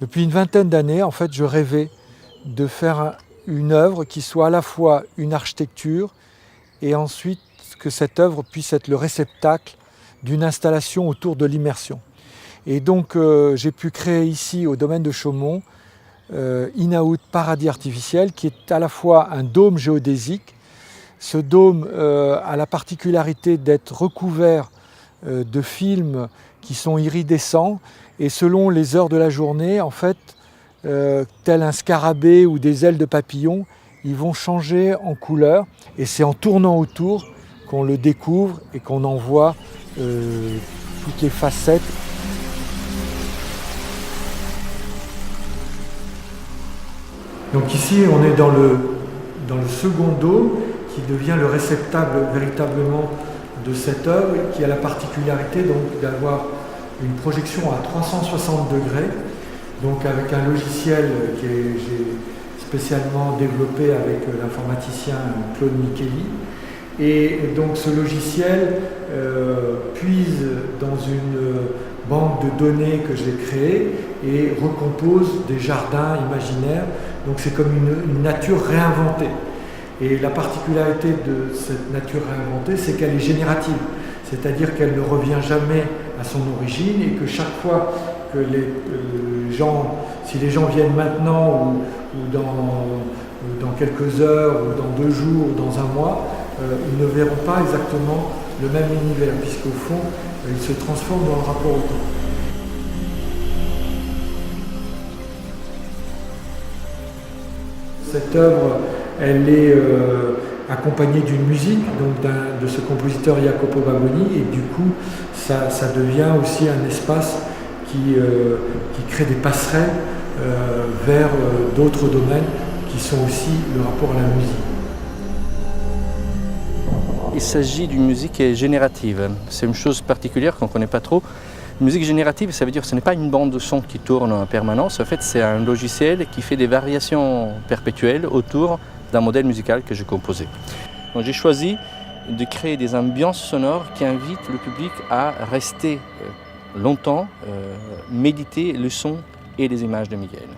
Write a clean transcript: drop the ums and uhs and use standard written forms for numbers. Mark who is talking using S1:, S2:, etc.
S1: Depuis une vingtaine d'années, en fait, je rêvais de faire une œuvre qui soit à la fois une architecture et ensuite que cette œuvre puisse être le réceptacle d'une installation autour de l'immersion. Et donc j'ai pu créer ici au domaine de Chaumont In-Out Paradis Artificiel, qui est à la fois un dôme géodésique. Ce dôme a la particularité d'être recouvert de films qui sont iridescents et selon les heures de la journée, en fait, tel un scarabée ou des ailes de papillon, ils vont changer en couleur et c'est en tournant autour qu'on le découvre et qu'on en voit toutes les facettes. Donc ici, on est dans le second dôme qui devient le réceptacle véritablement de cette œuvre, qui a la particularité donc d'avoir une projection à 360 degrés, donc avec un logiciel que j'ai spécialement développé avec l'informaticien Claude Micheli. Et donc ce logiciel puise dans une banque de données que j'ai créée et recompose des jardins imaginaires. Donc c'est comme une nature réinventée. Et la particularité de cette nature réinventée, c'est qu'elle est générative. C'est-à-dire qu'elle ne revient jamais à son origine et que chaque fois que les gens, si les gens viennent maintenant ou dans quelques heures ou dans 2 jours ou dans un mois, ils ne verront pas exactement le même univers, puisqu'au fond, ils se transforment dans le rapport au temps. Cette œuvre, elle est accompagnée d'une musique, donc de ce compositeur Jacopo Baboni, et du coup, ça devient aussi un espace qui crée des passerelles vers d'autres domaines qui sont aussi le rapport à la musique.
S2: Il s'agit d'une musique générative. C'est une chose particulière qu'on ne connaît pas trop. Une musique générative, ça veut dire que ce n'est pas une bande de son qui tourne en permanence. En fait, c'est un logiciel qui fait des variations perpétuelles autour d'un modèle musical que j'ai composé. Donc, j'ai choisi de créer des ambiances sonores qui invitent le public à rester longtemps, méditer le son et les images de Miguel.